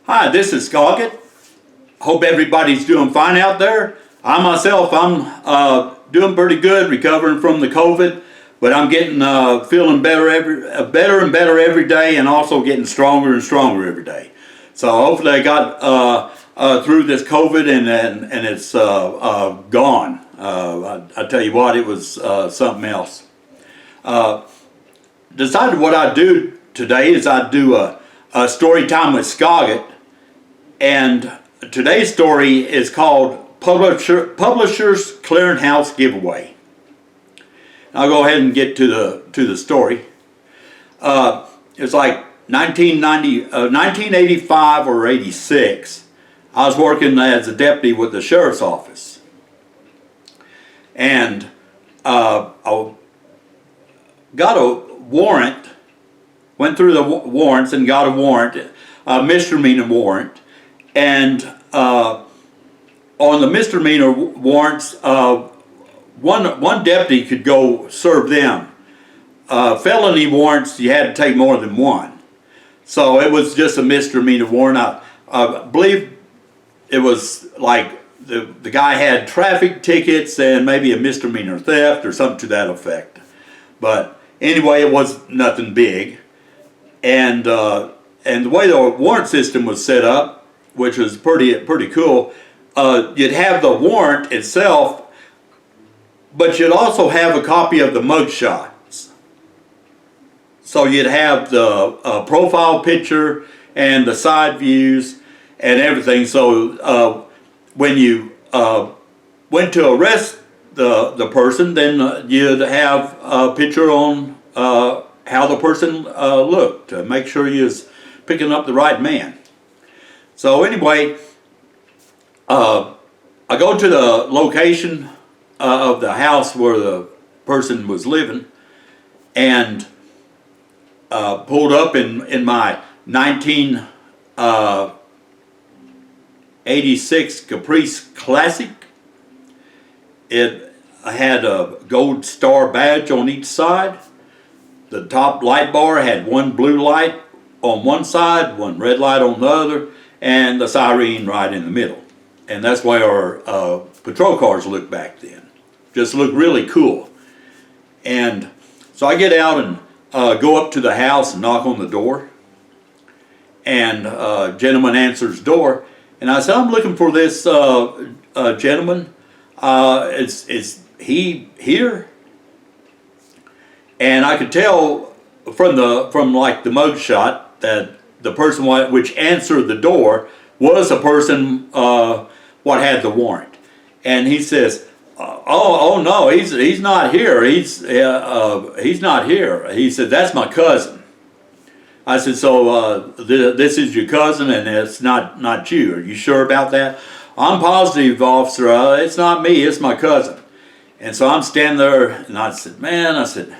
Hi, this is Skoggit. Hope everybody's doing fine out there. I'm doing pretty good, recovering from the COVID, but I'm getting feeling better and better every day, and also getting stronger and stronger every day. So hopefully I got through this COVID and it's gone. I tell you what, it was something else. Decided what I'd do today is I'd do a story time with Skoggit, and today's story is called Publishers Clearinghouse Giveaway. I'll go ahead and get to the story. It's like 1985 or 86. I was working as a deputy with the sheriff's office, and I got a warrant. Went through the warrants and got a warrant, a misdemeanor warrant, and on the misdemeanor warrants, one deputy could go serve them. Felony warrants, you had to take more than one. So it was just a misdemeanor warrant. I believe it was like the guy had traffic tickets and maybe a misdemeanor theft or something to that effect. But anyway, it was nothing big. And the way the warrant system was set up, which was pretty cool, you'd have the warrant itself, but you'd also have a copy of the mugshots. So you'd have the profile picture and the side views and everything. So when you went to arrest the person, then you'd have a picture on how the person looked to make sure you was picking up the right man. So anyway, I go to the location of the house where the person was living, and pulled up in my 1986 Caprice Classic. It had a gold star badge on each side. The top light bar had one blue light on one side, one red light on the other, and the siren right in the middle. And that's why our patrol cars looked back then. Just looked really cool. And so I get out and go up to the house and knock on the door. And a gentleman answers the door. And I said, I'm looking for this gentleman. Is he here? And I could tell from like the mugshot that the person which answered the door was a person what had the warrant. And he says, "Oh no, he's not here. He's not here." He said, "That's my cousin." I said, "So this is your cousin, and it's not you. Are you sure about that?" "I'm positive, officer. It's not me. It's my cousin." And so I'm standing there, and I said, "Man," I said,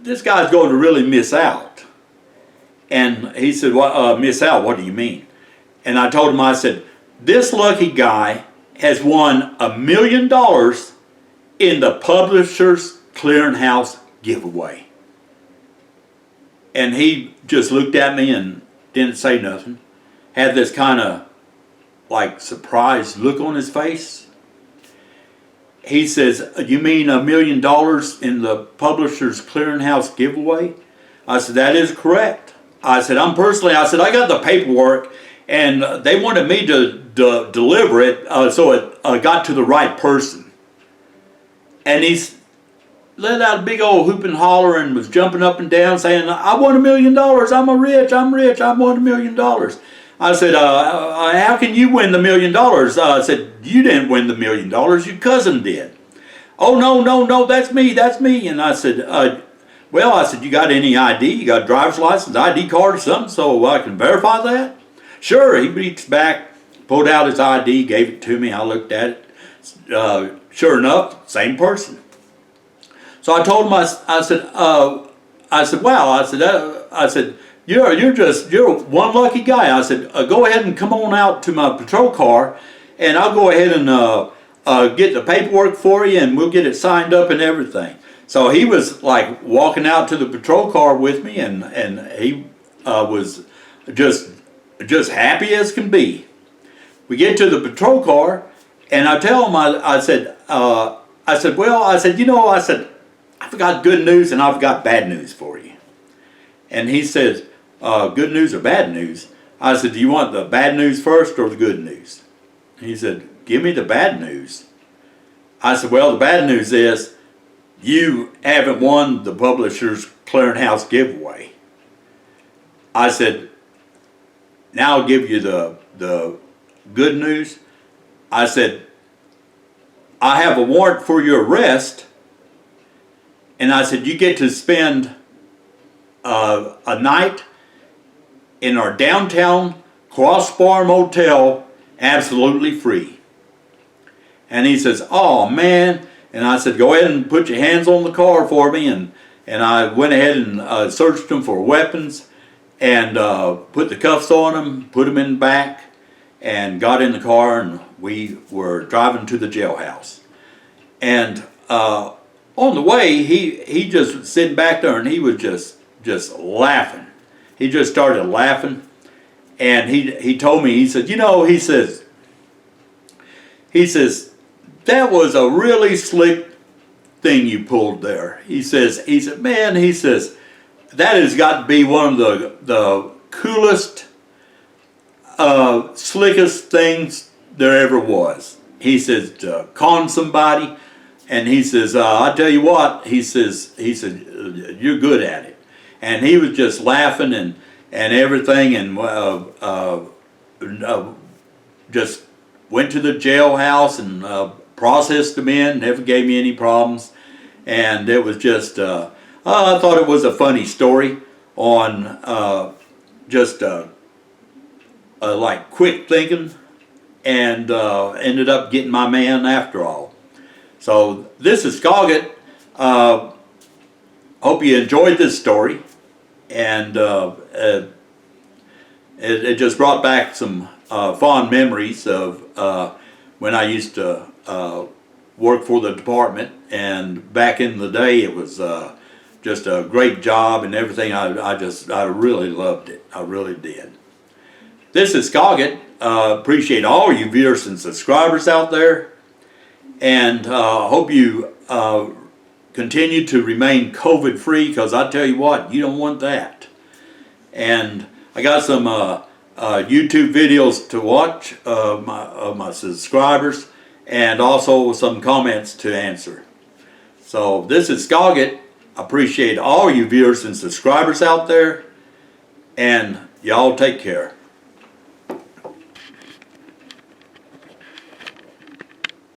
"This guy's going to really miss out." And he said, "Miss out? What do you mean?" And I told him, I said, "This lucky guy has won $1 million in the Publishers Clearinghouse giveaway." And he just looked at me and didn't say nothing. Had this kind of like surprised look on his face. He says, "You mean $1 million in the Publishers Clearinghouse giveaway?" I said, "That is correct." I said, I got the paperwork, and they wanted me to deliver it so it got to the right person. And he's let out a big old hoop and holler and was jumping up and down saying, "I won $1 million. I'm rich. I won $1 million." I said, "How can you win the $1 million?" I said, "You didn't win the $1 million. Your cousin did." "Oh, no, that's me. And I said, "Well," I said, "you got any ID? You got a driver's license, ID card or something so I can verify that?" "Sure." He reached back, pulled out his ID, gave it to me. I looked at it. Sure enough, same person. So I told him, I said, "Wow." I said, You're one lucky guy." I said, "Go ahead and come on out to my patrol car, and I'll go ahead and get the paperwork for you, and we'll get it signed up and everything." So he was like walking out to the patrol car with me, and he was just happy as can be. We get to the patrol car, and I tell him, I said, you know, I said, I've got good news and I've got bad news for you. And he says, good news or bad news? I said, do you want the bad news first or the good news? He said, give me the bad news. I said, well, the bad news is you haven't won the Publishers Clearinghouse giveaway. I said, now I'll give you the good news. I said, I have a warrant for your arrest. And I said, you get to spend a night in our downtown Crossbar Motel absolutely free. And he says, oh man. And I said, go ahead and put your hands on the car for me. And I went ahead and searched them for weapons and put the cuffs on them, put them in the back, and got in the car, and we were driving to the jailhouse. And on the way, he just was sitting back there, and he was just laughing. He just started laughing, and he told me, he said, you know, he says, that was a really slick thing you pulled there. He said, man, he says, that has got to be one of the coolest, slickest things there ever was. He says, to con somebody, and he says, I tell you what, he said, you're good at it. And he was just laughing and everything, and just went to the jailhouse and processed them in, never gave me any problems. And it was just, I thought it was a funny story on just like quick thinking, and ended up getting my man after all. So this is Skoggit. Hope you enjoyed this story, and it just brought back some fond memories of when I used to work for the department, and back in the day it was just a great job and everything. I really loved it. I really did. This is Skoggit. Appreciate all you viewers and subscribers out there, and hope you continue to remain COVID free, because I tell you what, you don't want that. And I got some YouTube videos to watch of my subscribers, and also some comments to answer. So this is Skoggit. I appreciate all you viewers and subscribers out there, and y'all take care.